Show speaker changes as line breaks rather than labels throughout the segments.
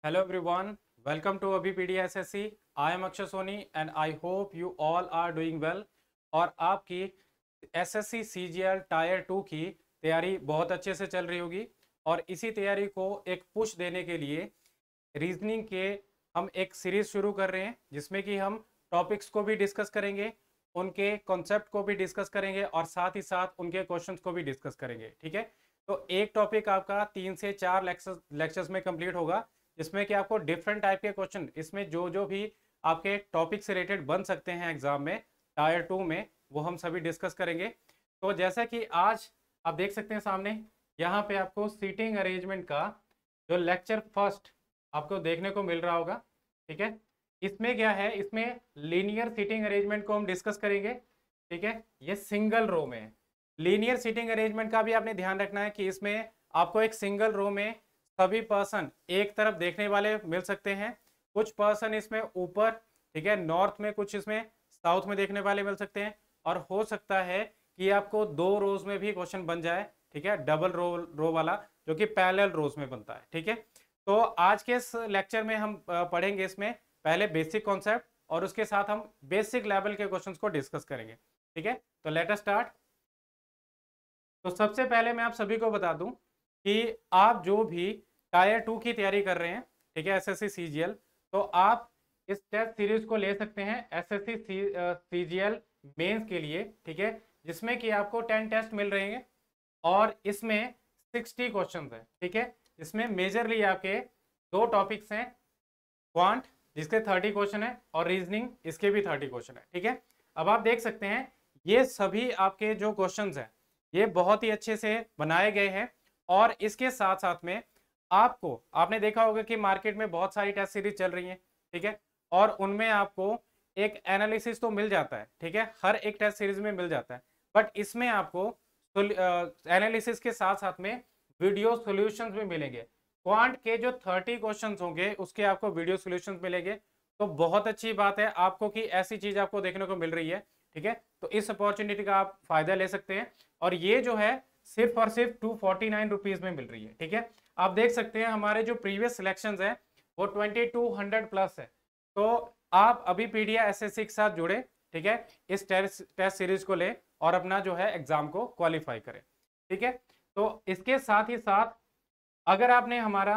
Hello everyone, welcome to Abhipedia SSC. I am Akshay Soni and I hope you all are doing well. और आपकी SSC CGL tyre 2 की तैयारी बहुत अच्छे से चल रही होगी और इसी तैयारी को एक पुश देने के लिए रीजनिंग के हम एक सीरीज शुरू कर रहे हैं जिसमें कि हम टॉपिक्स को भी डिस्कस करेंगे, उनके कॉन्सेप्ट को भी डिस्कस करेंगे और साथ ही साथ उनके क्वेश्चंस को भी डिस्कस करेंगे। ठीक है, तो एक टॉपिक आपका 3 से 4 लेक्चर्स में कंप्लीट होगा जिसमें कि आपको डिफरेंट टाइप के क्वेश्चन इसमें जो जो भी आपके टॉपिक से रिलेटेड बन सकते हैं एग्जाम में टायर 2 में वो हम सभी डिस्कस करेंगे। तो जैसा कि आज आप देख सकते हैं सामने यहाँ पे आपको सीटिंग अरेंजमेंट का जो लेक्चर फर्स्ट आपको देखने को मिल रहा होगा। ठीक है, इसमें क्या है, इसमें लीनियर सीटिंग अरेंजमेंट को हम डिस्कस करेंगे। ठीक है, ये सिंगल रो में है। लीनियर सीटिंग अरेंजमेंट का भी आपने ध्यान रखना है कि इसमें आपको एक सिंगल रो में सभी पर्सन एक तरफ देखने वाले मिल सकते हैं, कुछ पर्सन इसमें ऊपर, ठीक है, नॉर्थ में, कुछ इसमें साउथ में देखने वाले मिल सकते हैं और हो सकता है कि आपको 2 रोज में भी क्वेश्चन बन जाए। ठीक है, डबल रो वाला जो कि पैरेलल रोज में बनता है। ठीक है, तो आज के इस लेक्चर में हम पढ़ेंगे इसमें पहले बेसिक कॉन्सेप्ट और उसके साथ हम बेसिक लेवल के क्वेश्चंस को डिस्कस करेंगे। ठीक है, तो लेट अस स्टार्ट। तो सबसे पहले मैं आप सभी को बता दूं कि आप जो भी टायर 2 की तैयारी कर रहे हैं, ठीक है, एसएससी सीजीएल, तो आप इस टेस्ट सीरीज को ले सकते हैं एसएससी सीजीएल मेंस के लिए। ठीक है, जिसमें कि आपको 10 टेस्ट मिल रहे हैं और इसमें 60 क्वेश्चंस हैं। ठीक है, इसमें मेजरली आपके 2 टॉपिक्स हैं, क्वांट जिसके 30 क्वेश्चन है और रीजनिंग इसके भी 30 क्वेश्चन है। ठीक है, अब आप देख सकते हैं ये सभी आपके जो क्वेश्चंस हैं ये बहुत ही अच्छे से बनाए गए हैं और इसके साथ साथ में आपने देखा होगा कि मार्केट में बहुत सारी टेस्ट सीरीज चल रही हैं। ठीक है, और उनमें आपको एक एनालिसिस तो मिल जाता है। ठीक है, हर एक टेस्ट सीरीज में मिल जाता है, बट इसमें आपको एनालिसिस के साथ साथ में वीडियो सॉल्यूशंस भी मिलेंगे। क्वांट के जो 30 क्वेश्चंस होंगे उसके आपको वीडियो सॉल्यूशंस मिलेंगे। तो बहुत अच्छी बात है आपको कि ऐसी चीज आपको देखने को मिल रही है। ठीक है, तो इस अपॉर्चुनिटी का आप फायदा ले सकते हैं और ये जो है सिर्फ और सिर्फ 249 रुपीज में मिल रही है। ठीक है, आप देख सकते हैं हमारे जो प्रीवियस सिलेक्शंस है वो 2200 प्लस है। तो आप अभी पीडीया एसएससी के साथ जुड़े, ठीक है, इस टेस्ट सीरीज को ले और अपना जो है एग्जाम को क्वालिफाई करें। ठीक है, तो इसके साथ ही साथ अगर आपने हमारा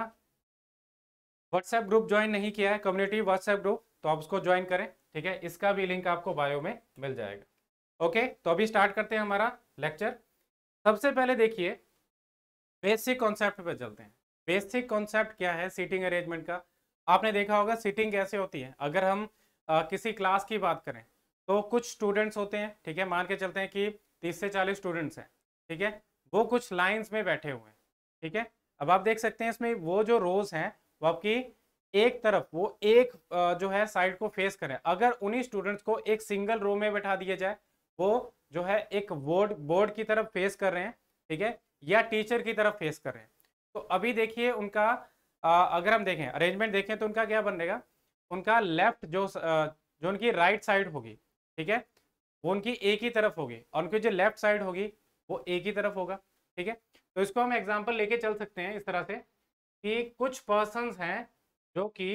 व्हाट्सएप ग्रुप ज्वाइन नहीं किया है, कम्युनिटी व्हाट्सएप ग्रुप, तो आप उसको ज्वाइन करें। ठीक है, इसका भी लिंक आपको बायो में मिल जाएगा। ओके, तो अभी स्टार्ट करते हैं हमारा लेक्चर। सबसे पहले देखिए बेसिक कॉन्सेप्ट पे चलते हैं। बेसिक कॉन्सेप्ट क्या है सीटिंग अरेंजमेंट का? आपने देखा होगा सीटिंग कैसे होती है। अगर हम किसी क्लास की बात करें तो कुछ स्टूडेंट्स होते हैं, ठीक है, मान के चलते हैं कि 30 से 40 स्टूडेंट्स हैं। ठीक है, वो कुछ लाइंस में बैठे हुए हैं। ठीक है, अब आप देख सकते हैं इसमें वो जो रोज हैं वो आपकी एक तरफ, वो एक जो है साइड को फेस करें। अगर उन्हीं स्टूडेंट्स को एक सिंगल रो में बैठा दिया जाए, वो जो है एक बोर्ड की तरफ फेस कर रहे हैं, ठीक है, या टीचर की तरफ फेस कर रहे हैं। तो अभी देखिए उनका अगर हम देखें अरेंजमेंट देखें तो उनका क्या बनेगा, उनका लेफ्ट जो उनकी राइट साइड होगी, ठीक है, वो उनकी एक ही तरफ होगी और उनकी जो लेफ्ट साइड होगी वो एक ही तरफ होगा। ठीक है, तो इसको हम एग्जांपल लेके चल सकते हैं इस तरह से कि कुछ पर्सन्स हैं जो कि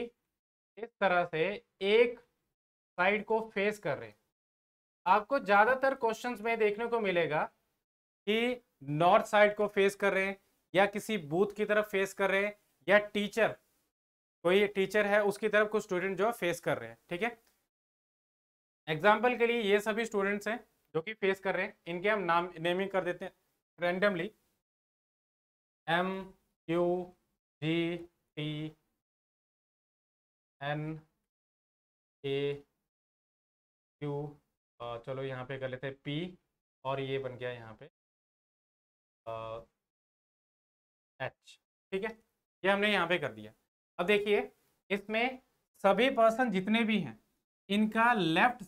इस तरह से एक साइड को फेस कर रहे हैं। आपको ज्यादातर क्वेश्चंस में देखने को मिलेगा कि नॉर्थ साइड को फेस कर रहे हैं या किसी बूथ की तरफ फेस कर रहे हैं या कोई टीचर है उसकी तरफ कुछ स्टूडेंट जो फेस कर रहे हैं। ठीक है, एग्जाम्पल के लिए ये सभी स्टूडेंट्स हैं जो कि फेस कर रहे हैं, इनके हम नेमिंग कर देते हैं randomly, M Q G T N A Q, चलो यहाँ पे कर लेते हैं पी, और ये बन गया यहाँ पे एच। ठीक है, ये हमने यहाँ पे कर दिया। अब देखिए इसमें सभी पर्सन जितने भी हैं इनका लेफ्ट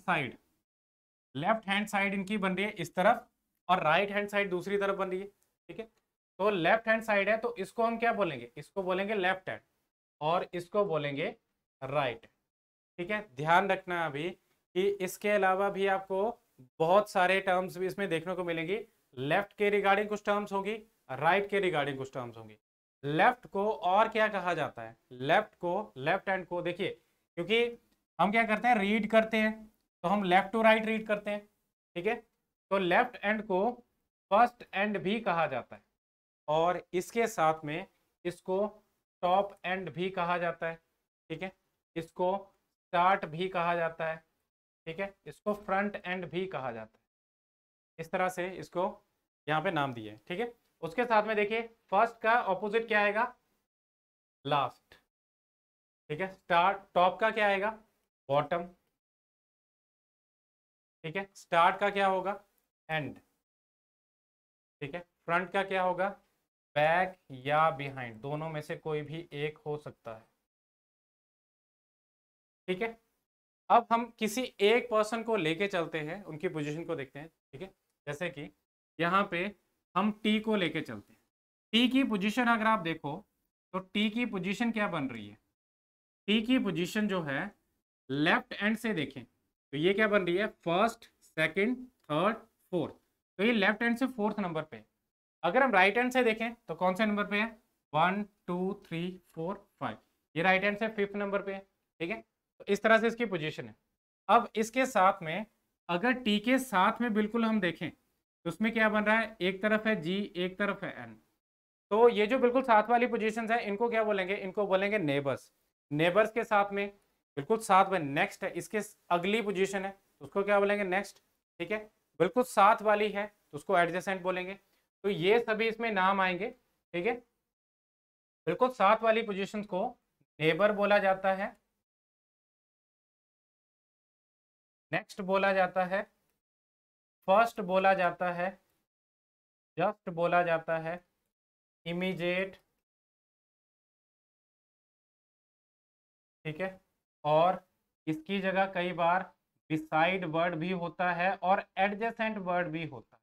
हैंड साइड इनकी बन रही है इस तरफ और राइट हैंड साइड दूसरी तरफ बन रही है। ठीक है, तो लेफ्ट हैंड साइड है तो इसको हम क्या बोलेंगे, इसको बोलेंगे लेफ्ट हैंड और इसको बोलेंगे राइट। ठीक है, ध्यान रखना अभी कि इसके अलावा भी आपको बहुत सारे टर्म्स भी इसमें देखने को मिलेंगी। लेफ्ट के रिगार्डिंग कुछ टर्म्स होंगी, राइट के रिगार्डिंग कुछ टर्म्स होंगी। लेफ्ट को और क्या कहा जाता है, लेफ्ट को, लेफ्ट हैंड को, देखिए क्योंकि हम क्या करते हैं, रीड करते हैं, तो हम लेफ्ट टू राइट रीड करते हैं, ठीक है। तो लेफ्ट हैंड को फर्स्ट एंड भी कहा जाता है, और इसके साथ में इसको टॉप एंड भी कहा जाता है, ठीक है। इसको स्टार्ट भी कहा जाता है, ठीक है। इसको फ्रंट एंड भी कहा जाता है। इस तरह से इसको यहाँ पे नाम दिए, ठीक है। उसके साथ में देखिए फर्स्ट का ऑपोजिट क्या आएगा, लास्ट, ठीक है। स्टार्ट, टॉप का क्या आएगा, बॉटम, ठीक है। स्टार्ट का क्या होगा, एंड, ठीक है। फ्रंट का क्या होगा, बैक या बिहाइंड, दोनों में से कोई भी एक हो सकता है, ठीक है। अब हम किसी एक पर्सन को लेके चलते हैं, उनकी पोजीशन को देखते हैं, ठीक है। जैसे कि यहाँ पे हम टी को लेके चलते हैं। टी की पोजीशन अगर आप देखो तो टी की पोजीशन क्या बन रही है, टी की पोजीशन जो है लेफ्ट एंड से देखें तो ये क्या बन रही है, फर्स्ट, सेकंड, थर्ड, फोर्थ, तो ये लेफ्ट हैंड से फोर्थ नंबर पे है। अगर हम राइट हैंड से देखें तो कौन से नंबर पे है, 1 2 3 4 5, ये राइट हैंड से फिफ्थ नंबर पे है, ठीक है। तो इस तरह से इसकी पोजीशन है। अब इसके साथ में अगर टी के साथ में बिल्कुल हम देखें तो उसमें क्या बन रहा है, एक तरफ है जी, एक तरफ है एन, तो ये जो बिल्कुल साथ वाली पोजीशंस है इनको क्या बोलेंगे, इनको बोलेंगे नेबर्स। नेबर्स के साथ में बिल्कुल साथ में नेक्स्ट है, इसके अगली पोजीशन है तो उसको क्या बोलेंगे, नेक्स्ट, ठीक है। बिल्कुल साथ वाली है तो उसको एडजेसेंट बोलेंगे। तो ये सभी इसमें नाम आएंगे, ठीक है। बिल्कुल साथ वाली पोजीशंस को नेबर बोला जाता है, नेक्स्ट बोला जाता है, फर्स्ट बोला जाता है, जस्ट बोला जाता है, इमीडिएट, ठीक है। और इसकी जगह कई बार बिसाइड वर्ड भी होता है और एडजेसेंट वर्ड भी होता है,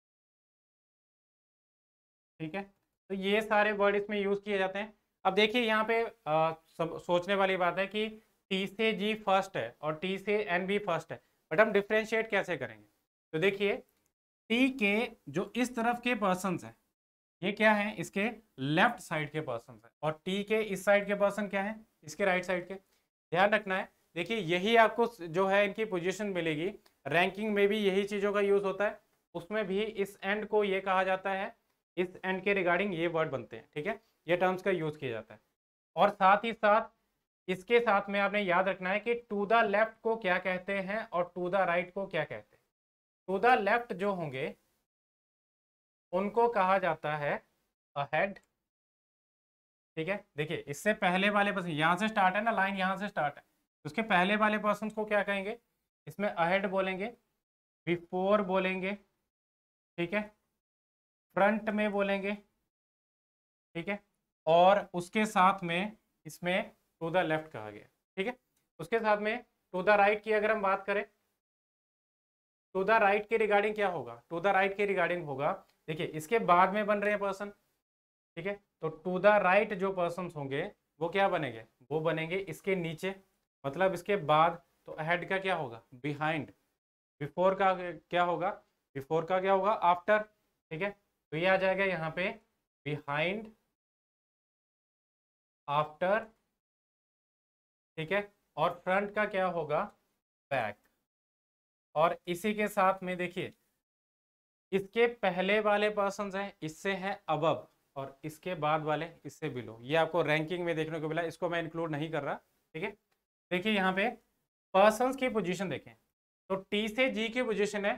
ठीक है। तो ये सारे वर्ड इसमें यूज किए जाते हैं। अब देखिए यहाँ पे सोचने वाली बात है कि टी से जी फर्स्ट है और टी से एन भी फर्स्ट है, बट हम डिफ्रेंशिएट कैसे करेंगे। तो देखिए टी के जो इस तरफ के पर्सन्स हैं ये क्या है, इसके लेफ्ट साइड के पर्सन है, और टी के इस साइड के पर्सन क्या है, इसके राइट साइड के। ध्यान रखना है, देखिए यही आपको जो है इनकी पोजीशन मिलेगी, रैंकिंग में भी यही चीज़ों का यूज होता है, उसमें भी इस एंड को ये कहा जाता है, इस एंड के रिगार्डिंग ये वर्ड बनते हैं, ठीक है। ये टर्म्स का यूज किया जाता है। और साथ ही साथ इसके साथ में आपने याद रखना है कि टू द लेफ्ट को क्या कहते हैं और टू द राइट को क्या कहते हैं। टू द लेफ्ट जो होंगे उनको कहा जाता है अहेड, ठीक है। देखिए इससे पहले वाले पर्सन, यहाँ से स्टार्ट है ना, लाइन यहाँ से स्टार्ट है, उसके पहले वाले पर्सन को क्या कहेंगे, इसमें अहेड बोलेंगे, बिफोर बोलेंगे, ठीक है, फ्रंट में बोलेंगे, ठीक है। और उसके साथ में इसमें टू द लेफ्ट कहा गया, ठीक है। उसके साथ में टू द राइट की अगर हम बात करें, टू द राइट के रिगार्डिंग क्या होगा, टू द राइट के रिगार्डिंग होगा, देखिए इसके बाद में बन रहे हैं पर्सन, ठीक है। तो टू द राइट जो पर्सन होंगे वो क्या बनेंगे, वो बनेंगे इसके नीचे, मतलब इसके बाद। तो अहेड का क्या होगा, बिहाइंड। बिफोर का क्या होगा, बिफोर का क्या होगा, आफ्टर, ठीक है। तो ये आ जाएगा यहाँ पे बिहाइंड, आफ्टर, ठीक है। और फ्रंट का क्या होगा, बैक। और इसी के साथ में देखिए इसके पहले वाले पर्सन हैं इससे हैं अबव, और इसके बाद वाले इससे बिलो। ये आपको रैंकिंग में देखने को मिला, इसको मैं इंक्लूड नहीं कर रहा, ठीक है। देखिए यहाँ पे पर्सन्स की पोजीशन देखें तो टी से जी की पोजीशन है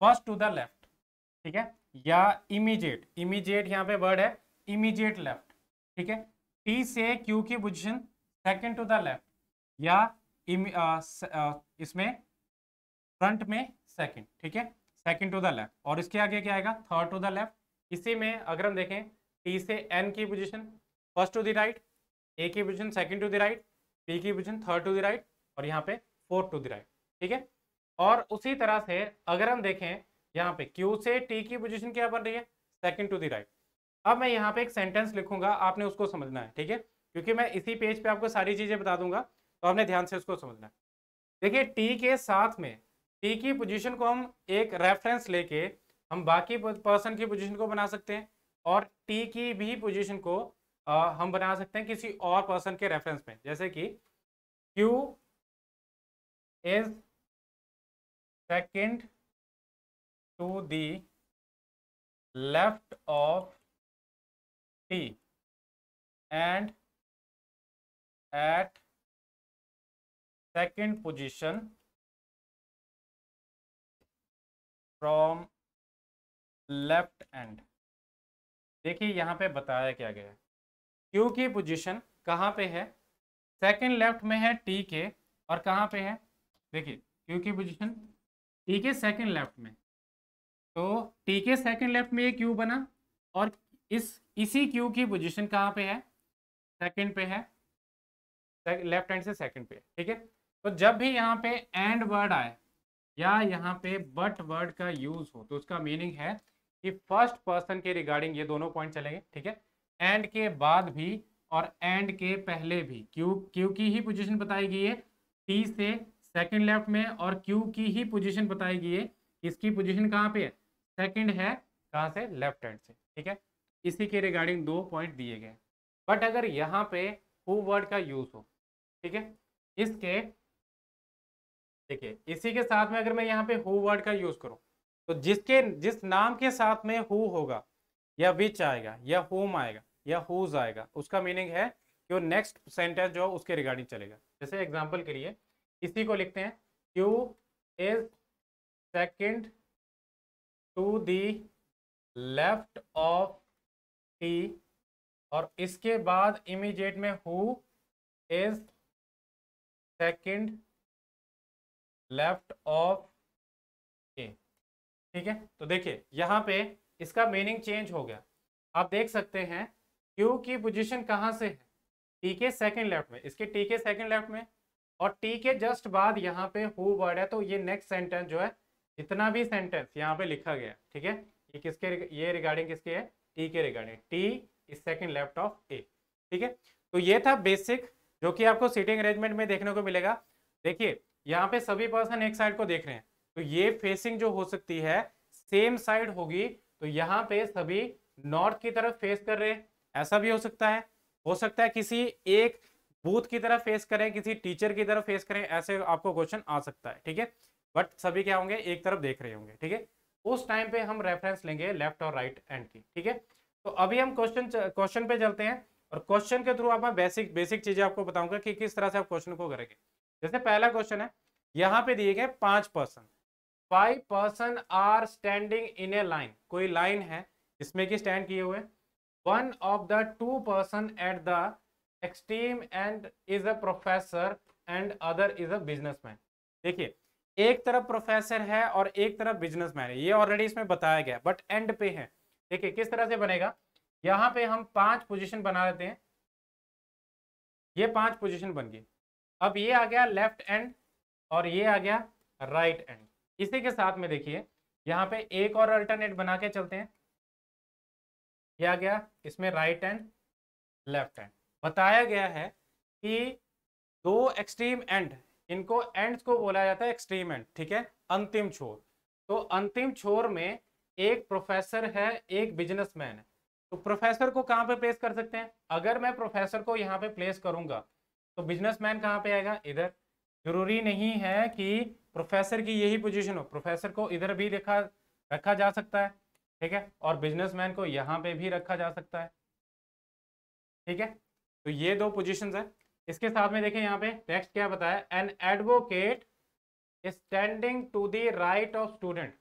फर्स्ट टू द लेफ्ट, ठीक है, या इमीडिएट, इमीडिएट यहाँ पे वर्ड है, इमीडिएट लेफ्ट, ठीक है। टी से क्यू की position second to the left, या इसमें फ्रंट में सेकंड, ठीक है, सेकंड टू द लेफ्ट। और इसके आगे क्या आएगा, थर्ड टू द लेफ्ट। इसी में अगर हम देखें टी से एन की position first to the right, A की position second to the right, P की position third to the right, और यहाँ पे फोर्थ टू द राइट, ठीक है। और उसी तरह से अगर हम देखें यहाँ पे क्यू से टी की पोजीशन क्या बन रही है, सेकंड टू द राइट। अब मैं यहाँ पे एक सेंटेंस लिखूंगा, आपने उसको समझना है, ठीक है, क्योंकि मैं इसी पेज पे आपको सारी चीजें बता दूंगा, तो आपने ध्यान से उसको समझना है। देखिए टी के साथ में टी की पोजीशन को हम एक रेफरेंस लेके हम बाकी पर्सन की पोजीशन को बना सकते हैं, और टी की भी पोजीशन को हम बना सकते हैं किसी और पर्सन के रेफरेंस में, जैसे कि Q is second to the left of T and at second position from left end। देखिए यहाँ पे बताया क्या गया है, क्यू की पोजीशन कहाँ पे है, सेकंड लेफ्ट में है टी के, और कहाँ पे है, देखिए क्यू की पोजीशन टी के सेकंड लेफ्ट में, तो टी के सेकंड लेफ्ट में ये क्यू बना, और इसी क्यू की पोजीशन कहाँ पे है, सेकंड पे है, लेफ्ट हैंड से सेकंड पे, ठीक है। तो जब भी यहाँ पे एंड वर्ड आए या यहाँ पे बट वर्ड का यूज हो, तो उसका मीनिंग है कि फर्स्ट पर्सन के रिगार्डिंग ये दोनों पॉइंट चलेंगे, ठीक है। एंड के बाद भी और एंड के पहले भी क्यू की ही पोजीशन बताई गई है टी से सेकंड लेफ्ट में, और क्यू की ही पोजीशन बताई गई है, इसकी पोजीशन कहाँ पे है, सेकंड है, कहाँ से, लेफ्ट हैंड से, ठीक है। इसी के रिगार्डिंग 2 पॉइंट दिए गए। बट अगर यहाँ पे हु वर्ड का यूज हो, ठीक है, इसके देखिए इसी के साथ में अगर मैं यहाँ पे हु वर्ड का यूज करूं, तो जिस नाम के साथ में हु होगा या विच आएगा या हुम आएगा या हुज आएगा, उसका मीनिंग है कि वो नेक्स्ट सेंटेंस जो उसके रिगार्डिंग चलेगा। जैसे एग्जांपल के लिए इसी को लिखते हैं, Q is second to the left of T, और इसके बाद इमीडिएट में who is second left of A, ठीक है। तो देखिए यहाँ पे इसका मीनिंग चेंज हो गया, आप देख सकते हैं क्यू की पोजीशन कहाँ से है, टी के सेकंड लेफ्ट में, इसके टी के सेकंड लेफ्ट में, और टी के जस्ट बाद यहाँ पे हु वर्ड है, तो ये नेक्स्ट सेंटेंस जो है, जितना भी सेंटेंस यहाँ पे लिखा गया, ठीक है, ये किसके, ये रिगार्डिंग किसके है, टी के regarding, T is second left of A, ठीक है। तो ये था बेसिक, जो कि आपको सीटिंग अरेंजमेंट में देखने को मिलेगा। देखिए यहाँ पे सभी पर्सन एक साइड को देख रहे हैं, तो ये फेसिंग जो हो सकती है सेम साइड होगी, तो यहाँ पे सभी नॉर्थ की तरफ फेस कर रहे हैं, ऐसा भी हो सकता है किसी एक बूथ की तरफ फेस करें, किसी टीचर की तरफ फेस करें, ऐसे आपको क्वेश्चन आ सकता है, ठीक है। बट सभी क्या होंगे, एक तरफ देख रहे होंगे, ठीक है। उस टाइम पे हम रेफरेंस लेंगे लेफ्ट और राइट एंड की, ठीक है। तो अभी हम क्वेश्चन पे चलते हैं, और क्वेश्चन के थ्रू आप बेसिक चीजें आपको बताऊंगा कि किस तरह से आप क्वेश्चन को करेंगे। जैसे पहला क्वेश्चन है, यहाँ पे दिए गए 5 person, 5 person are standing in a line, कोई लाइन है जिसमें कि स्टैंड किए हुए, one of the 2 person at the extreme end is a professor and other is a businessman. देखिए एक तरफ प्रोफेसर है और एक तरफ बिजनेसमैन है, ये ऑलरेडी इसमें बताया गया, बट एंड पे है। देखिए किस तरह से बनेगा, यहाँ पे हम 5 पोजीशन बना लेते हैं, ये 5 पोजीशन बन गई। अब ये आ गया लेफ्ट एंड और ये आ गया राइट एंड। इसी के साथ में देखिए यहाँ पे एक और अल्टरनेट बना के चलते हैं, ये आ गया इसमें राइट एंड लेफ्ट एंड। बताया गया है कि 2 एक्सट्रीम एंड, इनको एंड्स को बोला जाता है एक्सट्रीम एंड, ठीक है, अंतिम छोर। तो अंतिम छोर में एक प्रोफेसर है, एक बिजनेसमैन है, तो प्रोफेसर को कहाँ पे प्लेस कर सकते हैं, अगर मैं प्रोफेसर को यहाँ पे प्लेस करूंगा तो बिजनेसमैन कहाँ पे आएगा, इधर। जरूरी नहीं है कि प्रोफेसर की यही पोजीशन हो, प्रोफेसर को इधर भी रखा जा सकता है, ठीक है, और बिजनेसमैन को यहाँ पे भी रखा जा सकता है, ठीक है। तो ये 2 पोजीशंस है। इसके साथ में देखें यहाँ पे टेक्स्ट क्या बताया, an advocate standing to the right of student,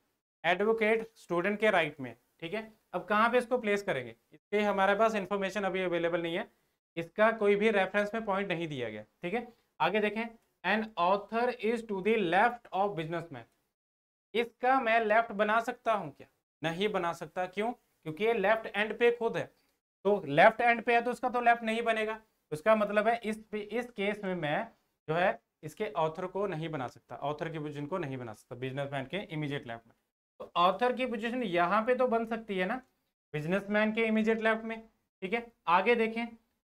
advocate student के राइट में, ठीक है। अब कहाँ पे इसको प्लेस करेंगे, इसके हमारे पास इंफॉर्मेशन अभी अवेलेबल नहीं है, इसका कोई भी रेफरेंस में पॉइंट नहीं दिया गया, ठीक है। आगे देखें, an author is to the left of businessman, इसका मैं लेफ्ट बना सकता हूं क्या, नहीं बना सकता, क्यों, क्योंकि ये लेफ्ट एंड पे खुद है, तो लेफ्ट एंड पे है तो इसका तो लेफ्ट नहीं बनेगा। उसका मतलब है इस केस में मैं जो है इसके ऑथर को नहीं बना सकता, ऑथर की पोजीशन को नहीं बना सकता बिजनेसमैन के इमीडिएट लेफ्ट में। तो ऑथर की पोजीशन यहाँ पे तो बन सकती है ना, बिजनेसमैन के इमीडिएट लेफ्ट में, ठीक है। आगे देखें,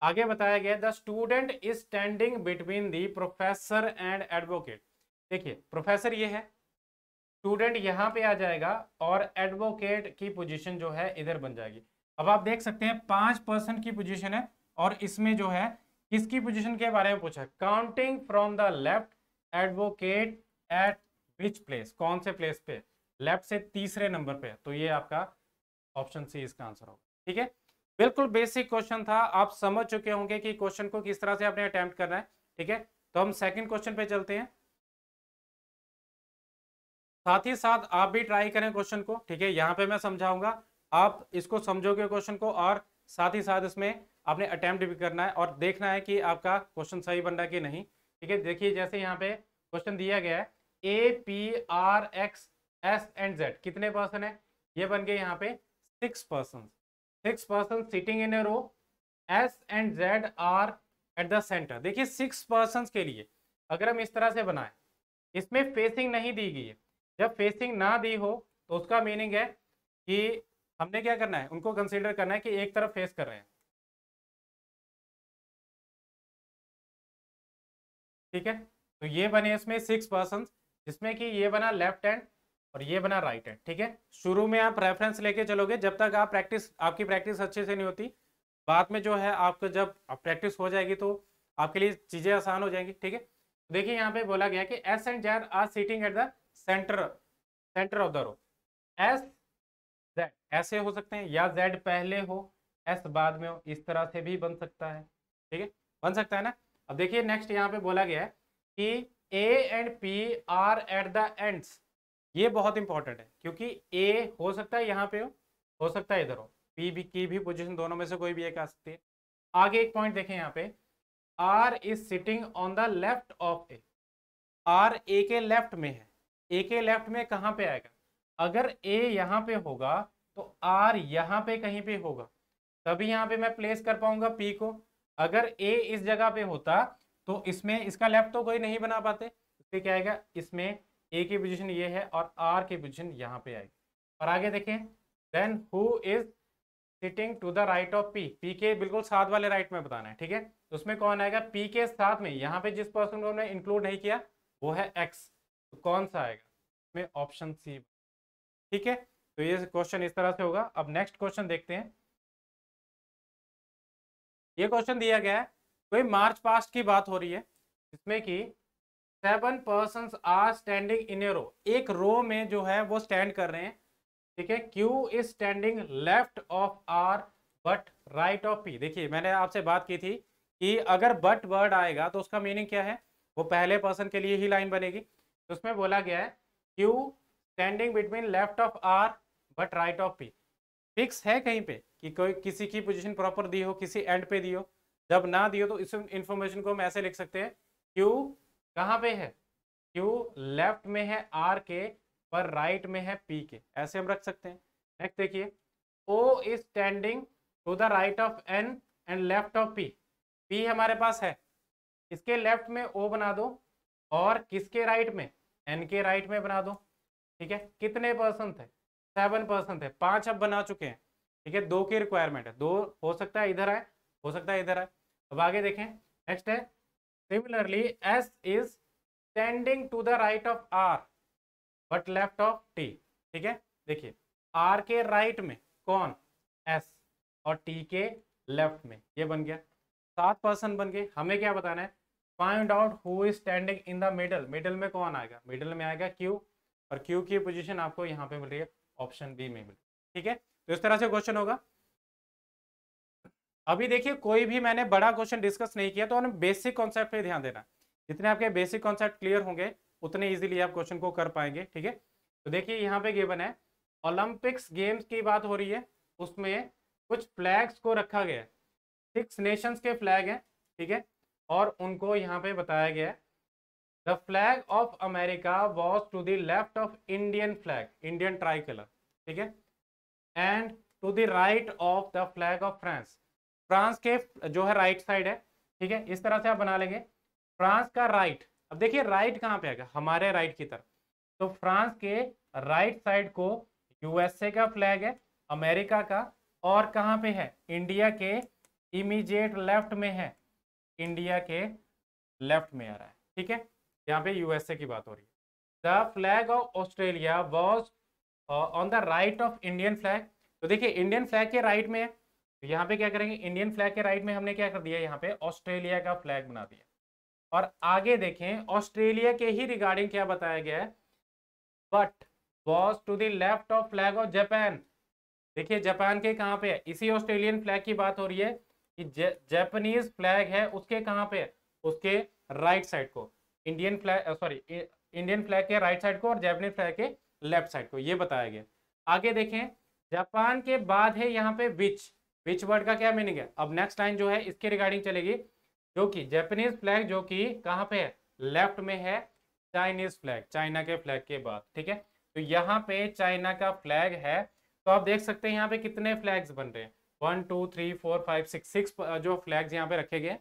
आगे बताया गया the student is standing between the professor and advocate. देखिए प्रोफेसर ये है, स्टूडेंट यहाँ पे आ जाएगा और एडवोकेट की पोजीशन जो है इधर बन जाएगी। अब आप देख सकते हैं 5% की पोजीशन है, और इसमें जो है किसकी पोजीशन के बारे में पूछा है, counting from the left advocate eight which place, कौन से प्लेस पे, लेफ्ट से तीसरे नंबर पे, तो ये आपका ऑप्शन सी इसका आंसर होगा। ठीक है, बिल्कुल बेसिक क्वेश्चन था, आप समझ चुके होंगे कि क्वेश्चन को किस तरह से आपने अटेम्प्ट करना है। ठीक है, तो हम सेकंड क्वेश्चन पे चलते हैं। साथ ही साथ आप भी ट्राई करें क्वेश्चन को। ठीक है, यहाँ पे मैं समझाऊंगा, आप इसको समझोगे क्वेश्चन को, और साथ ही साथ इसमें आपने अटेम्प्ट भी करना है और देखना है कि आपका क्वेश्चन सही बन रहा है कि नहीं। ठीक है, देखिए जैसे यहाँ पे क्वेश्चन दिया गया है, A P R X S and Z कितने पर्सन है, ये बन गए यहाँ पे 6 person, 6 person sitting in a row, S and Z are at the centre. देखिए 6 पर्सन के लिए अगर हम इस तरह से बनाए, इसमें फेसिंग नहीं दी गई है, जब फेसिंग ना दी हो तो उसका मीनिंग है कि हमने क्या करना है, उनको कंसीडर करना है कि एक तरफ फेस कर रहे हैं। ठीक है, तो ये बने इसमें 6 पर्सन, जिसमें कि ये बना लेफ्ट हैंड और ये बना राइट हैंड। ठीक है, शुरू में आप रेफरेंस लेके चलोगे, जब तक आप आपकी प्रैक्टिस अच्छे से नहीं होती, बाद में जो है आपको जब प्रैक्टिस हो जाएगी तो आपके लिए चीजें आसान हो जाएंगी। ठीक है, देखिए यहाँ पे बोला गया कि S and Z are sitting at the centre, centre of the row. S Z ऐसे हो सकते हैं, या जेड पहले हो एस बाद में हो, इस तरह से भी बन सकता है। ठीक है, बन सकता है ना। अब देखिए नेक्स्ट यहाँ पे बोला गया है कि A and P R at the ends, ये बहुत इंपॉर्टेंट है, क्योंकि ए हो सकता है यहाँ पे हो सकता है इधर हो, पी भी की भी पोजीशन दोनों में से कोई भी एक आ सकती है। आगे एक पॉइंट देखें यहाँ पे, R is sitting on the left of A, R A के लेफ्ट में है, ए के लेफ्ट में कहाँ पे आएगा, अगर ए यहाँ पे होगा तो आर यहाँ पे कहीं पे होगा, तभी यहाँ पे मैं प्लेस कर पाऊंगा पी को। अगर ए इस जगह पे होता तो इसमें इसका लेफ्ट तो कोई नहीं बना पाते, इसलिए क्या आएगा, इसमें ए की पोजीशन ये है और आर की पोजीशन यहाँ पे आएगी। और आगे देखें, then who is sitting to the right of P, P के बिल्कुल साथ वाले राइट में बताना है। ठीक है, तो उसमें कौन आएगा, पी के साथ में यहाँ पे जिस पर्सन को हमने इंक्लूड नहीं किया वो है एक्स, तो कौन सा आएगा, में ऑप्शन सी। ठीक है, तो ये क्वेश्चन इस तरह से होगा। अब नेक्स्ट क्वेश्चन देखते हैं। ये क्वेश्चन दिया गया है, कोई मार्च पास्ट की बात हो रही है, जिसमें कि 7 person are standing in a रो, एक रो में जो है वो स्टैंड कर रहे हैं। ठीक है, Q is standing left of R but right of P. देखिए मैंने आपसे बात की थी कि अगर बट वर्ड आएगा तो उसका मीनिंग क्या है, वो पहले पर्सन के लिए ही लाइन बनेगी। तो उसमें बोला गया है Q standing between left of R but right of P, fix है कहीं पे कि कोई किसी की पोजीशन प्रॉपर दी हो, किसी एंड पे दी हो, जब ना दी हो तो इस इंफॉर्मेशन को हम ऐसे लिख सकते हैं, क्यू कहाँ पे है, क्यू लेफ्ट में है आर के पर राइट में है पी के, ऐसे हम रख सकते हैं। नेक्स्ट देखिए, O is standing to the right of N and left of P, P हमारे पास है, इसके लेफ्ट में ओ बना दो और किसके राइट में, एन के राइट में बना दो। ठीक है, कितने पर्सन थे, 7 पर्सन थे, 5 अब बना चुके हैं। ठीक है, 2 की रिक्वायरमेंट है, 2 हो सकता है इधर आए, हो सकता है इधर आए। अब आगे देखें, नेक्स्ट है similarly S is standing to the right of R but left of T. ठीक है, देखिए आर के राइट में कौन, एस, और टी के लेफ्ट में, ये बन गया 7 पर्सन बन गए। हमें क्या बताना है, find out who is standing in the middle, middle में कौन आएगा, मिडल में आएगा क्यू, और क्यू की पोजीशन आपको यहाँ पे मिल रही है ऑप्शन बी में मिल। ठीक है, तो इस तरह से क्वेश्चन होगा। अभी देखिए कोई भी मैंने बड़ा क्वेश्चन डिस्कस नहीं किया, तो हमें बेसिक कॉन्सेप्ट पे ध्यान देना, जितने आपके बेसिक कॉन्सेप्ट क्लियर होंगे उतने इजीली आप क्वेश्चन को कर पाएंगे। ठीक है, तो देखिए यहाँ पे गिवन है ओलंपिक्स गेम्स की बात हो रही है, उसमें कुछ फ्लैग्स को रखा गया है, 6 नेशंस के फ्लैग हैं। ठीक है, और उनको यहाँ पे बताया गया है, the flag of America was to the left of Indian flag, Indian tricolour. ठीक है, and to the right of the flag of France, France के जो है राइट साइड है। ठीक है, इस तरह से आप बना लेंगे, फ्रांस का राइट। अब देखिए राइट कहाँ पे आएगा, हमारे राइट की तरफ, तो फ्रांस के राइट साइड को यूएसए का फ्लैग है, अमेरिका का, और कहाँ पे है, इंडिया के इमीडिएट लेफ्ट में है, इंडिया के लेफ्ट में आ रहा है। ठीक है, यहाँ पे यूएसए की बात हो रही है। The flag of Australia was on the right of Indian flag, तो देखिए इंडियन फ्लैग के राइट में है, तो यहाँ पे क्या करेंगे, इंडियन फ्लैग के राइट में हमने क्या कर दिया, यहाँ पे ऑस्ट्रेलिया का फ्लैग बना दिया। और आगे देखें ऑस्ट्रेलिया के ही रिगार्डिंग क्या बताया गया है, but was to the left of flag of Japan. देखिए जापान के कहाँ पे है, इसी ऑस्ट्रेलियन फ्लैग की बात हो रही है कि जापानीज फ्लैग है उसके कहाँ पे है, उसके राइट साइड को, Indian flag sorry Indian flag के राइट साइड को और जापानीज फ्लैग के लेफ्ट साइड को, ये बताया गया। आगे देखें जापान के बाद है यहाँ पे विच वर्ड का क्या मीनिंग है। अब नेक्स्ट लाइन जो है इसके रिगार्डिंग चलेगी, जो कि जापानीज फ्लैग जो कि कहाँ पे है, लेफ्ट में है चाइनीज फ्लैग, चाइना के फ्लैग के बाद, ठीक है। तो यहाँ पे चाइना का फ्लैग है, तो आप देख सकते हैं यहाँ पे कितने फ्लैग्स बन रहे हैं, 1 2 3 4 5 6 6 जो फ्लैग्स यहाँ पे रखे गए।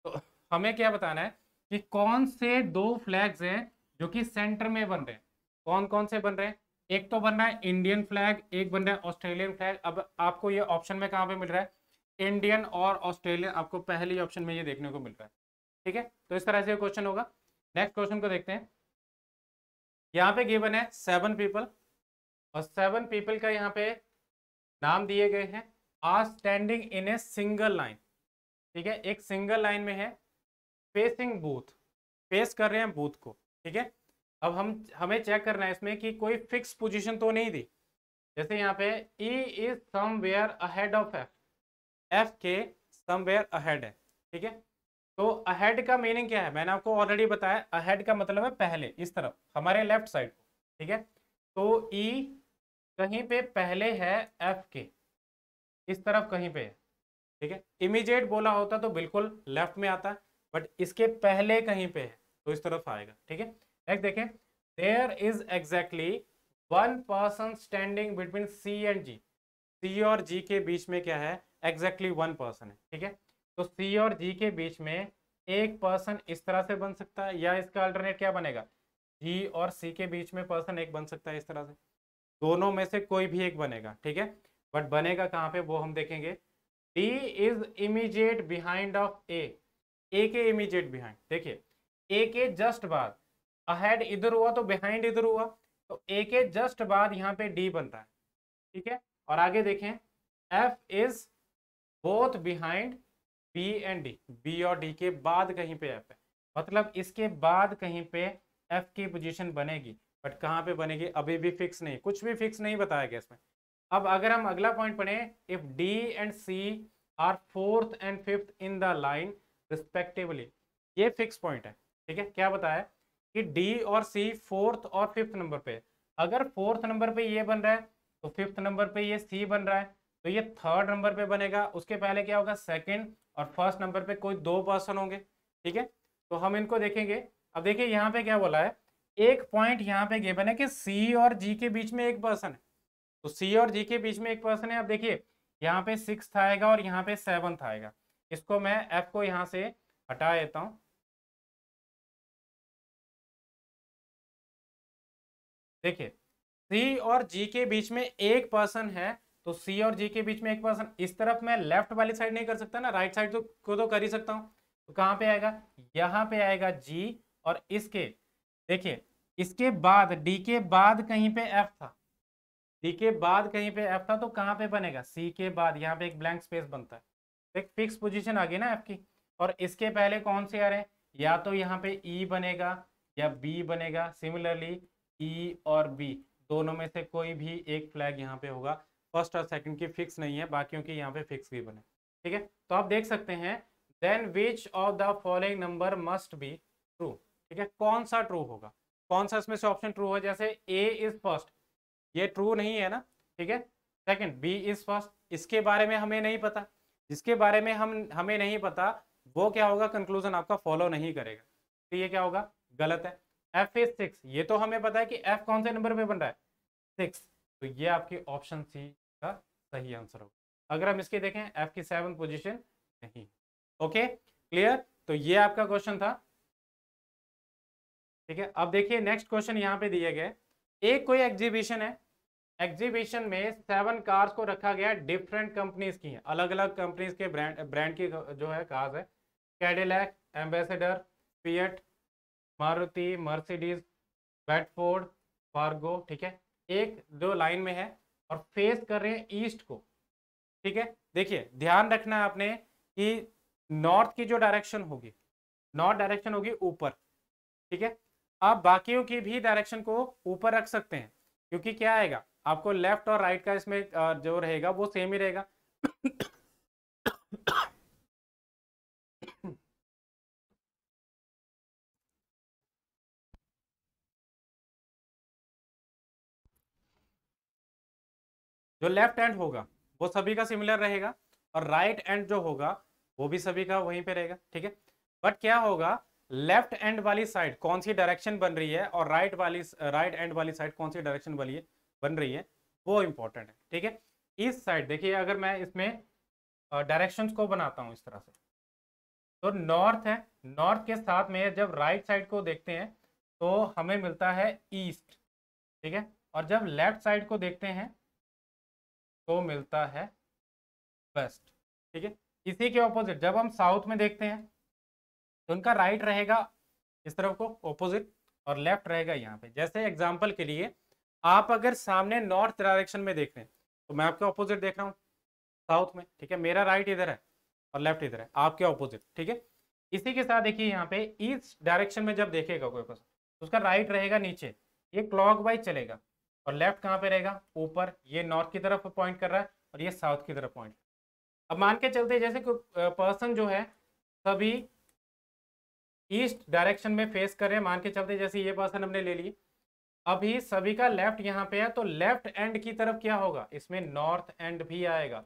तो हमें क्या बताना है कि कौन से दो फ्लैग्स हैं जो कि सेंटर में बन रहे हैं, कौन कौन से बन रहे हैं। एक तो बन रहा है इंडियन फ्लैग, एक बन रहा है ऑस्ट्रेलियन फ्लैग। अब आपको ये ऑप्शन में कहाँ पे मिल रहा है, इंडियन और ऑस्ट्रेलियन, आपको पहले ऑप्शन में ये देखने को मिल रहा है, ठीक है। तो इस तरह से क्वेश्चन होगा। नेक्स्ट क्वेश्चन को देखते हैं। यहाँ पे गिवन है 7 पीपल, और 7 पीपल का यहाँ पे नाम दिए गए हैं, are standing in a single line, ठीक है, एक सिंगल लाइन में है, फेसिंग बूथ, फेस कर रहे हैं बूथ को, ठीक है। अब हमें चेक करना है इसमें कि कोई फिक्स पोजीशन तो नहीं दी, जैसे यहाँ पे E is somewhere ahead of F, F के समवेयर अहेड है, ठीक है। तो अहेड का मीनिंग क्या है, मैंने आपको ऑलरेडी बताया, अहेड का मतलब है पहले, इस तरफ हमारे लेफ्ट साइड को, ठीक है। तो ई कहीं पे पहले है एफ के, इस तरफ कहीं पे है, ठीक है। इमीडिएट बोला होता तो बिल्कुल लेफ्ट में आता, बट इसके पहले कहीं पे है तो इस तरफ आएगा, ठीक है। नेक्स्ट देखें, there is exactly one person standing between C and G, C और जी के बीच में क्या है, एग्जैक्टली वन पर्सन है, ठीक है। तो सी और जी के बीच में एक पर्सन इस तरह से बन सकता है, या इसका अल्टरनेट क्या बनेगा, जी और सी के बीच में पर्सन एक बन सकता है इस तरह से, दोनों में से कोई भी एक बनेगा, ठीक है। बट बनेगा कहाँ पे वो हम देखेंगे। D is immediate behind of A के इमीडिएट बिहाइंड, देखिए ए के जस्ट बाद, अहेड इधर हुआ तो बिहाइंड इधर हुआ, तो ए के जस्ट बाद यहाँ पे डी बनता है, ठीक है। और आगे देखें, F is both behind B and D, B और डी के बाद कहीं पे एफ है, मतलब इसके बाद कहीं पे एफ की पोजीशन बनेगी, बट कहाँ पे बनेगी अभी भी फिक्स नहीं, कुछ भी फिक्स नहीं बताया गया इसमें। अब अगर हम अगला पॉइंट पढ़ें, if D and C are fourth and fifth in the line respectively, ये फिक्स पॉइंट है, ठीक है। क्या बताया कि डी और सी फोर्थ और फिफ्थ नंबर पे, अगर फोर्थ नंबर पे ये बन रहा है तो फिफ्थ नंबर पे ये सी बन रहा है, तो ये थर्ड नंबर पे बनेगा, उसके पहले क्या होगा सेकंड, और फर्स्ट नंबर पे कोई दो पर्सन होंगे, ठीक है। तो हम इनको देखेंगे। अब देखिए यहाँ पे क्या बोला है, एक पॉइंट यहाँ पे गिवन है कि सी और जी के बीच में एक पर्सन है, तो सी और जी के बीच में एक पर्सन है। अब देखिए यहाँ पे 6th आएगा और यहाँ पे 7th आएगा, इसको मैं एफ को यहाँ से हटा देता हूँ, देखिए सी और जी के बीच में एक पर्सन है, तो सी और जी के बीच में एक पर्सन, इस तरफ मैं लेफ्ट वाली साइड नहीं कर सकता ना, राइट साइड को तो कर ही सकता हूँ। तो कहाँ पे आएगा, यहाँ पे आएगा जी, और इसके देखिए इसके बाद डी के बाद कहीं पे एफ था, डी के बाद कहीं पे एफ था, तो कहाँ पे बनेगा, सी के बाद यहाँ पे एक ब्लैंक स्पेस बनता है, तो एक फिक्स पोजीशन आ गई ना एफ की। और इसके पहले कौन से आ रहे हैं, या तो यहाँ पे ई बनेगा या बी बनेगा, सिमिलरली ई और बी दोनों में से कोई भी एक फ्लैग यहाँ पे होगा, फर्स्ट और सेकंड की फिक्स नहीं है, बाकियों की यहाँ पे फिक्स भी बने, ठीक है। तो आप देख सकते हैं, then which of the following number must be true, ठीक है, कौन सा ट्रू होगा, कौन सा इसमें से ऑप्शन ट्रू है, जैसे ए इज फर्स्ट, ये ट्रू नहीं है ना, ठीक है। सेकंड बी इज फर्स्ट, इसके बारे में हमें नहीं पता, जिसके बारे में हमें नहीं पता वो क्या होगा, कंक्लूजन आपका फॉलो नहीं करेगा, तो ये क्या होगा, गलत है। एफ इज 6, ये तो हमें पता है कि एफ कौन से नंबर पे बन रहा है, 6, तो ये आपकी ऑप्शन सी का सही आंसर होगा। अगर हम इसके देखें, एफ की 7th पोजीशन नहीं, ओके क्लियर। तो ये आपका क्वेश्चन था, ठीक है। अब देखिए नेक्स्ट क्वेश्चन यहाँ पे दिए गए, एक कोई एग्जीबिशन है, एग्जीबिशन में 7 कार्स को रखा गया, डिफरेंट कंपनीज की हैं, अलग अलग कंपनीज के ब्रांड की जो है कार्स है, Cadillac, ambassador, fiat, Maruti, Mercedes, Bedford, Fargo, ठीक है, एक दो लाइन में है, और फेस कर रहे हैं ईस्ट को, ठीक है। देखिए ध्यान रखना है आपने कि नॉर्थ की जो डायरेक्शन होगी, नॉर्थ डायरेक्शन होगी ऊपर, ठीक है। आप बाकियों की भी डायरेक्शन को ऊपर रख सकते हैं, क्योंकि क्या आएगा आपको लेफ्ट और राइट का इसमें जो रहेगा वो सेम ही रहेगा। जो लेफ्ट हैंड होगा वो सभी का सिमिलर रहेगा, और राइट हैंड जो होगा वो भी सभी का वहीं पे रहेगा, ठीक है। बट क्या होगा, लेफ्ट हैंड वाली साइड कौन सी डायरेक्शन बन रही है और राइट हैंड वाली साइड कौन सी डायरेक्शन बन रही है, वो इंपॉर्टेंट है, ठीक है। इस साइड देखिए, अगर मैं इसमें डायरेक्शंस को बनाता हूं इस तरह से, तो नॉर्थ है, नॉर्थ के साथ में जब राइट साइड को देखते हैं तो हमें मिलता है ईस्ट, ठीक है। और जब लेफ्ट साइड को देखते हैं तो मिलता है वेस्ट, ठीक है। इसी के ऑपोजिट जब हम साउथ में देखते हैं तो उनका राइट रहेगा इस तरफ को ऑपोजिट, और लेफ्ट रहेगा यहाँ पे। जैसे एग्जांपल के लिए आप अगर सामने नॉर्थ डायरेक्शन में देख रहे हैं तो मैं आपके ऑपोजिट देख रहा हूँ साउथ में, ठीक है। मेरा राइट इधर है और लेफ्ट इधर है, आपके ऑपोजिट, ठीक है। इसी के साथ देखिए यहाँ पे ईस्ट डायरेक्शन में जब देखेगा कोई पर्सन तो उसका राइट रहेगा नीचे, ये क्लॉकवाइज चलेगा, और लेफ्ट कहाँ पे रहेगा ऊपर, ये नॉर्थ की तरफ पॉइंट कर रहा है और ये साउथ की तरफ पॉइंट। अब मान के चलते जैसे कोई पर्सन जो है सभी ईस्ट डायरेक्शन में फेस कर रहे हैं, मान के चलते जैसे ये पर्सन हमने ले लिए, अभी सभी का लेफ्ट यहाँ पे है, तो लेफ्ट एंड की तरफ क्या होगा, इसमें नॉर्थ एंड भी आएगा,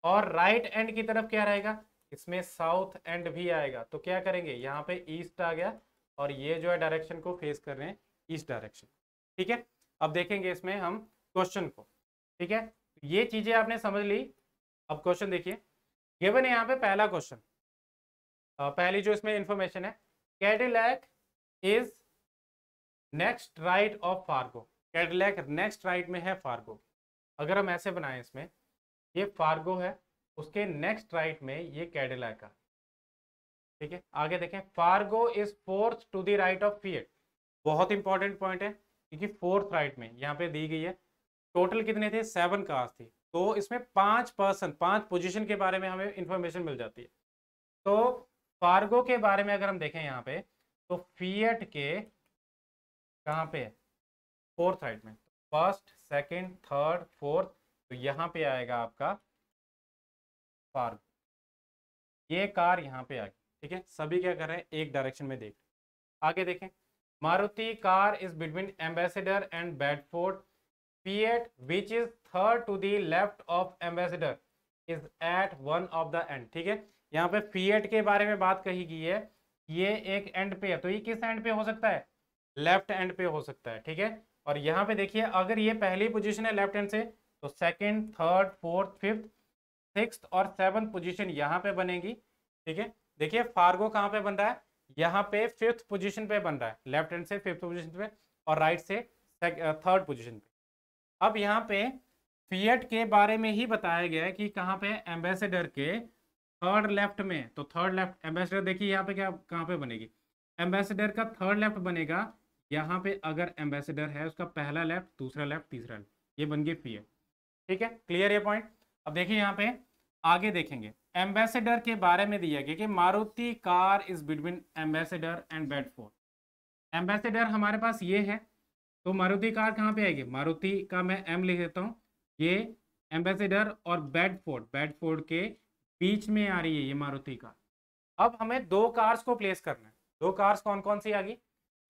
और राइट एंड की तरफ क्या रहेगा, इसमें साउथ एंड भी आएगा। तो क्या करेंगे, यहाँ पे ईस्ट आ गया और ये जो है डायरेक्शन को फेस कर रहे हैं ईस्ट डायरेक्शन, ठीक है। अब देखेंगे इसमें हम क्वेश्चन को, ठीक है। ये चीजें आपने समझ ली। अब क्वेश्चन देखिए, गिवन है यहाँ पे पहला क्वेश्चन, पहली जो इसमें इंफॉर्मेशन है, Cadillac is next right of Fargo. Cadillac next right में है फार्गो। अगर हम ऐसे बनाएं, इसमें ये फार्गो है, उसके नेक्स्ट राइट में ये कैडिलैक है, ठीक है। आगे देखें, Fargo is fourth to the right of Fiat. बहुत इंपॉर्टेंट पॉइंट है, क्योंकि फोर्थ राइट में यहाँ पे दी गई है। टोटल कितने थे, 7 कार्स थी, तो इसमें 5 पोजीशन के बारे में हमें इंफॉर्मेशन मिल जाती है। तो फार्गो के बारे में अगर हम देखें यहाँ पे, तो फिएट के कहाँ पे है, फोर्थ राइट में, फर्स्ट सेकंड थर्ड फोर्थ, तो यहाँ पे आएगा आपका फार्गो, ये कार यहाँ पे आ गई, ठीक है। सभी क्या कर रहे हैं, एक डायरेक्शन में देख। आगे देखें, Maruti car is between Ambassador and Bedford, Fiat which is third to the left of Ambassador is at one of the end, ठीक है। यहाँ पे फिएट के बारे में बात कही गई है, ये एक एंड पे है, तो ये किस एंड पे हो सकता है, लेफ्ट एंड पे हो सकता है, ठीक है। और यहाँ पे देखिए, अगर ये पहली पोजीशन है लेफ्ट हैंड से, तो second third fourth fifth sixth और सेवंथ पोजीशन यहाँ पे बनेगी, ठीक है। देखिए फार्गो कहाँ पे बन रहा है, यहाँ पे फिफ्थ पोजीशन पे बन रहा है, लेफ्ट हैंड से फिफ्थ पोजीशन पे और राइट से थर्ड पोजीशन पे। अब यहाँ पे फिएट के बारे में ही बताया गया है कि कहाँ पे, एम्बेसडर के थर्ड लेफ्ट में, तो थर्ड लेफ्ट एम्बेसडर देखिए यहाँ पे क्या कहाँ पे बनेगी, एम्बेसडर का थर्ड लेफ्ट बनेगा यहाँ पे। अगर एम्बेसडर है उसका पहला लेफ्ट दूसरा लेफ्ट तीसरा लेफ्ट, ये बन गई फिएट, ठीक है। क्लियर ये पॉइंट। अब देखिए यहाँ पे आगे देखेंगे, एम्बेसडर के बारे में दिया गया कि Maruti car is between Ambassador and Bedford. Ambassador हमारे पास ये है, तो मारुति कार कहाँ पे आएगी, मारुति का मैं एम लिख देता हूँ, ये एम्बेसडर और बेडफोर्ड के बीच में आ रही है ये मारुति कार। अब हमें दो कार्स को प्लेस करना है। दो कार्स कौन कौन सी आ गई,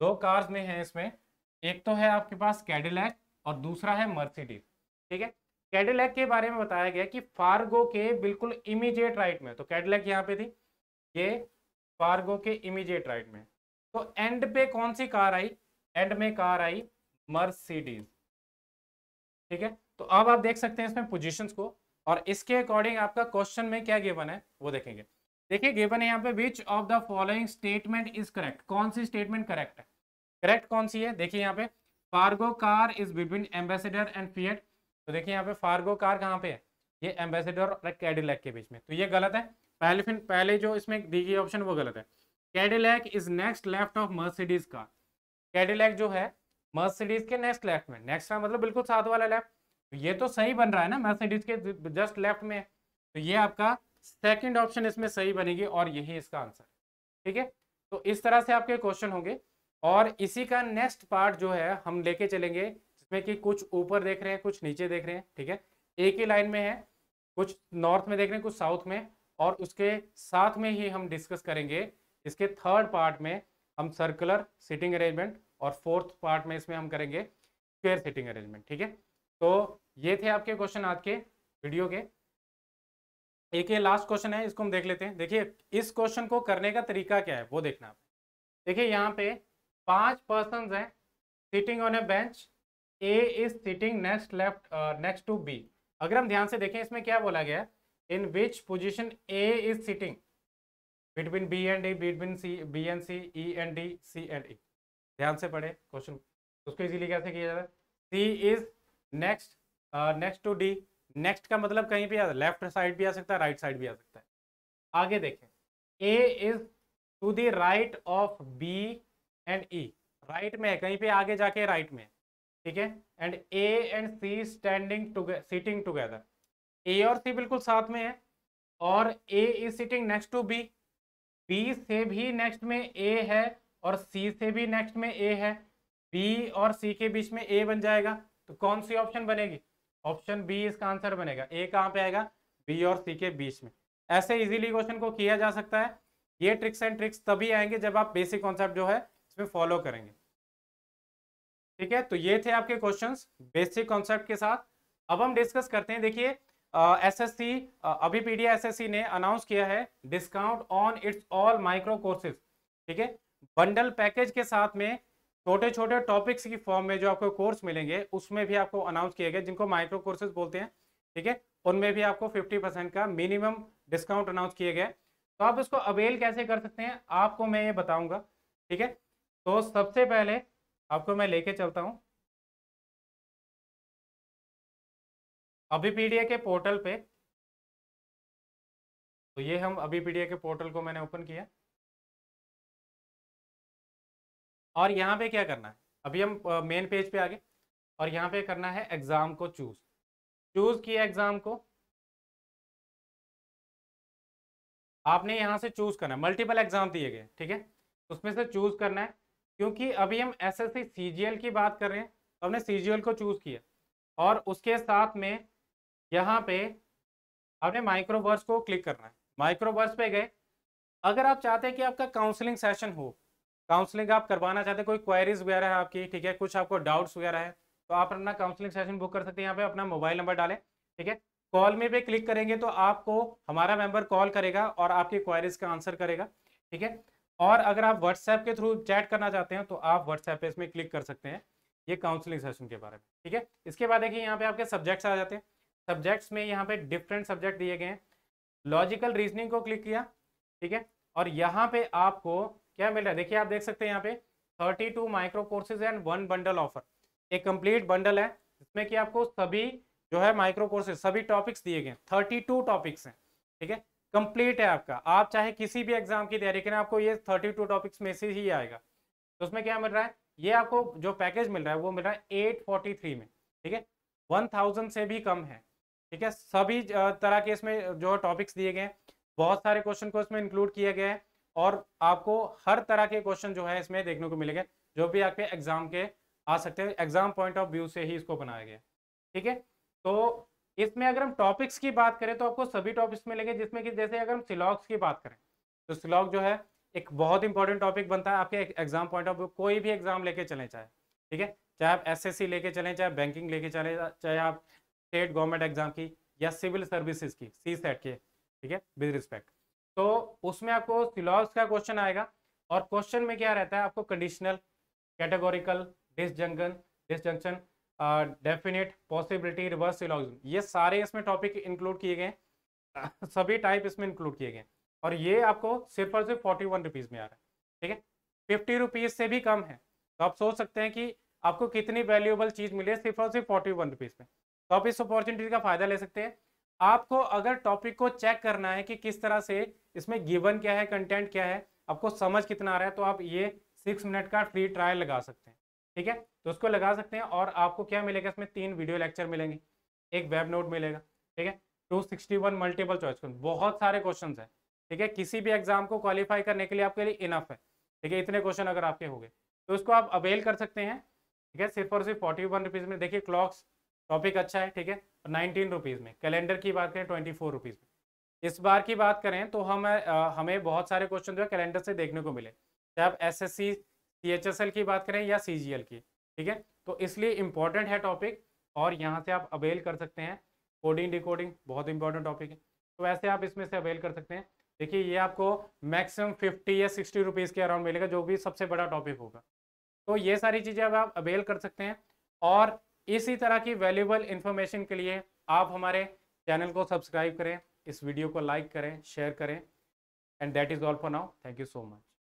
दो कार्स में है इसमें, एक तो है आपके पास कैडिलैक और दूसरा है मर्सिडीज, ठीक है। कैडिलैक के बारे में बताया गया कि फार्गो के बिल्कुल इमीडिएट राइट में, तो कैडिलैक यहाँ पे थी, ये फार्गो के इमीडिएट राइट में, तो एंड पे कौन सी कार आई, एंड में कार आई मर्सिडीज, ठीक है। तो अब आप देख सकते हैं इसमें पोजीशंस को, और इसके अकॉर्डिंग आपका क्वेश्चन में क्या गिवन है वो देखेंगे। देखिए गिवन है यहाँ पे, विच of the following statement is correct, कौन सी स्टेटमेंट करेक्ट है, करेक्ट कौन सी है। देखिए यहाँ पे, Fargo car is between Ambassador and fiat, तो देखिए यहाँ पे फार्गो कार कहाँ पे है, ये एम्बेसडर और कैडिलैक के बीच में, तो ये गलत है। पहले जो इसमें दी गई ऑप्शन वो गलत है। Cadillac is next left of Mercedes car, Cadillac जो है मर्सिडीज के नेक्स्ट लेफ्ट में, नेक्स्ट का मतलब बिल्कुल साथ वाला लेफ्ट, तो ये तो सही बन रहा है ना, मर्सिडीज के जस्ट लेफ्ट में। तो ये आपका सेकंड ऑप्शन इसमें सही बनेगी और यही इसका आंसर। ठीक है, तो इस तरह से आपके क्वेश्चन होंगे। और इसी का नेक्स्ट पार्ट जो है हम लेके चलेंगे, जिसमें कि कुछ ऊपर देख रहे हैं, कुछ नीचे देख रहे हैं। ठीक है, एक ही लाइन में है, कुछ नॉर्थ में देख रहे हैं, कुछ साउथ में। और उसके साथ में ही हम डिस्कस करेंगे इसके थर्ड पार्ट में हम सर्कुलर सिटिंग अरेंजमेंट, और फोर्थ पार्ट में इसमें हम करेंगे स्क्वायर सिटिंग अरेंजमेंट। ठीक है, तो ये थे आपके क्वेश्चन आज के वीडियो के। एक ये लास्ट क्वेश्चन है, इसको हम देख लेते हैं। देखिए इस क्वेश्चन को करने का तरीका क्या है वो देखना आप। देखिए यहाँ पे 5 पर्सन हैं sitting on a bench, A is sitting next to B. अगर हम ध्यान से देखें इसमें क्या बोला गया है, in which position A is sitting between B and D, between C B and C, E and D, C and E. ध्यान से पढ़े क्वेश्चन, उसको इजीली कैसे किया जाता है। C is next to D. Next का मतलब कहीं भी लेफ्ट साइड भी आ सकता है, राइट साइड भी आ सकता है। आगे देखें, A is to the right of B and E, right में है, कहीं पे आगे जाके राइट में है। ठीक है, and A and C sitting together. A और सी बिल्कुल साथ में है, और A is sitting next to B, B से भी नेक्स्ट में ए है और सी से भी नेक्स्ट में ए है, बी और सी के बीच में ए बन जाएगा। तो कौन सी ऑप्शन बनेगी, ऑप्शन बी इसका आंसर बनेगा। ए कहाँ पे आएगा, बी और सी के बीच में। ऐसे इजीली क्वेश्चन को किया जा सकता है। ये ट्रिक्स एंड ट्रिक्स तभी आएंगे जब आप बेसिक कॉन्सेप्ट जो है इसमें फॉलो करेंगे। ठीक है, तो ये थे आपके क्वेश्चंस बेसिक कॉन्सेप्ट के साथ। अब हम डिस्कस करते हैं। देखिए एसएससी अभी पीडीएस एसएससी ने अनाउंस किया है discount on it's all micro courses. ठीक है, बंडल पैकेज के साथ में छोटे छोटे टॉपिक्स की फॉर्म में जो आपको कोर्स मिलेंगे उसमें भी आपको अनाउंस किया गया, जिनको माइक्रो कोर्सेज बोलते हैं। ठीक है, उनमें भी आपको 50% का मिनिमम डिस्काउंट अनाउंस किए गए। तो आप इसको अवेल कैसे कर सकते हैं आपको मैं ये बताऊंगा। ठीक है, तो सबसे पहले आपको मैं लेके चलता हूं अभी पीडीए के पोर्टल पे। तो ये हम अभी पीडीए के पोर्टल को मैंने ओपन किया, और यहाँ पे क्या करना है, अभी हम मेन पेज पे आ गए, और यहाँ पे करना है एग्जाम को चूज किया एग्जाम को। आपने यहाँ से चूज करना है, मल्टीपल एग्जाम दिए गए। ठीक है, उसमें से चूज करना है। क्योंकि अभी हम एसएससी सीजीएल की बात कर रहे हैं, तो हमने सीजीएल को चूज किया, और उसके साथ में यहाँ पे आपने माइक्रोवर्स को क्लिक करना है। माइक्रोवर्स पे गए, अगर आप चाहते हैं कि आपका काउंसलिंग सेशन हो, काउंसलिंग आप करवाना चाहते हैं, कोई क्वेरीज वगैरह है आपकी, ठीक है, कुछ आपको डाउट्स वगैरह है, तो आप अपना काउंसलिंग सेशन बुक कर सकते हैं। यहाँ पे अपना मोबाइल नंबर डालें। ठीक है, कॉल में पे क्लिक करेंगे तो आपको हमारा मेंबर कॉल करेगा और आपकी क्वेरीज का आंसर करेगा। ठीक है, और अगर आप व्हाट्सएप के थ्रू चैट करना चाहते हैं तो आप व्हाट्सएप पे इसमें क्लिक कर सकते हैं, ये काउंसलिंग सेशन के बारे में। ठीक है, इसके बाद देखिए यहाँ पे आपके सब्जेक्ट्स आ जाते हैं। सब्जेक्ट्स में यहाँ पे डिफरेंट सब्जेक्ट दिए गए हैं। लॉजिकल रीजनिंग को क्लिक किया। ठीक है, और यहाँ पे आपको क्या मिल रहा है, देखिए आप देख सकते हैं यहाँ पे 32 micro courses and 1 bundle offer. एक कंप्लीट बंडल है जिसमें कि आपको सभी जो है माइक्रो कोर्सेज, सभी टॉपिक्स दिए गए, 32 टॉपिक्स हैं। ठीक है, कंप्लीट है आपका, आप चाहे किसी भी एग्जाम की तैयारी करें आपको ये 32 टॉपिक्स में से ही आएगा। तो उसमें क्या मिल रहा है, ये आपको जो पैकेज मिल रहा है वो मिल रहा है 843 में। ठीक है, 1000 से भी कम है। ठीक है, सभी तरह के इसमें जो टॉपिक्स दिए गए हैं, बहुत सारे क्वेश्चन को इसमें इंक्लूड किया गया है, और आपको हर तरह के क्वेश्चन जो है इसमें देखने को मिलेंगे जो भी आपके एग्जाम के आ सकते हैं। एग्जाम पॉइंट ऑफ व्यू से ही इसको बनाया गया। ठीक है, तो इसमें अगर हम टॉपिक्स की बात करें तो आपको सभी टॉपिक्स मिलेंगे, जिसमें कि जैसे अगर हम सिलॉग्स की बात करें तो सिलॉग जो है एक बहुत इंपॉर्टेंट टॉपिक बनता है आपके एग्जाम पॉइंट ऑफ व्यू। कोई भी एग्जाम लेके चलें चाहे, ठीक है, चाहे आप एसएससी लेके चलें, चाहे बैंकिंग लेके चलें, चाहे आप स्टेट गवर्नमेंट एग्जाम की या सिविल सर्विसेज की, सी सेट के, ठीक है, विद रिस्पेक्ट, तो उसमें आपको सिलॉग्स का क्वेश्चन आएगा। और क्वेश्चन में क्या रहता है, आपको conditional, categorical, disjunction, definite, possibility, reverse syllogism, ये सारे इसमें टॉपिक इंक्लूड किए गए हैं। सभी टाइप इसमें इंक्लूड किए गए हैं, और ये आपको सिर्फ और सिर्फ 41 रुपीज़ में आ रहा है। ठीक है, 50 रुपीज़ से भी कम है। तो आप सोच सकते हैं कि आपको कितनी वैल्यूएबल चीज़ मिली है सिर्फ और सिर्फ 41 रुपीज़ में। तो आप इस अपॉर्चुनिटी का फायदा ले सकते हैं। आपको अगर टॉपिक को चेक करना है कि किस तरह से इसमें गिवन क्या है, कंटेंट क्या है, आपको समझ कितना आ रहा है, तो आप ये 6 मिनट का फ्री ट्रायल लगा सकते हैं। ठीक है, तो उसको लगा सकते हैं, और आपको क्या मिलेगा, इसमें 3 वीडियो लेक्चर मिलेंगे। एक वेब नोट मिलेगा, ठीक है। 261 मल्टीपल चॉइस क्वेश्चन, बहुत सारे क्वेश्चन है, ठीक है। किसी भी एग्जाम को क्वालिफाई करने के लिए आपके लिए इनफ है, ठीक है। इतने क्वेश्चन अगर आपके हो गए तो उसको आप अवेल कर सकते हैं, ठीक है। सिर्फ और सिर्फ 41 रुपीज़ में। देखिए क्लॉक्स टॉपिक अच्छा है, ठीक है। 19 रुपीज़ में। कैलेंडर की बात करें 24 रुपीज़ में। इस बार की बात करें तो हमें बहुत सारे क्वेश्चन जो है कैलेंडर से देखने को मिले, चाहे आप एसएससी सीएचएसएल की बात करें या सीजीएल की, ठीक है। तो इसलिए इंपॉर्टेंट है टॉपिक और यहाँ से आप अवेल कर सकते हैं। कोडिंग डिकोडिंग बहुत इंपॉर्टेंट टॉपिक है, तो ऐसे आप इसमें से अवेल कर सकते हैं। देखिए ये आपको मैक्सिमम 50 या 60 रुपीज़ के अराउंड मिलेगा, जो भी सबसे बड़ा टॉपिक होगा। तो ये सारी चीज़ें अब आप अवेल कर सकते हैं। और इसी तरह की वैल्यूबल इंफॉर्मेशन के लिए आप हमारे चैनल को सब्सक्राइब करें, इस वीडियो को लाइक करें, शेयर करें। And that is all for now. Thank you so much.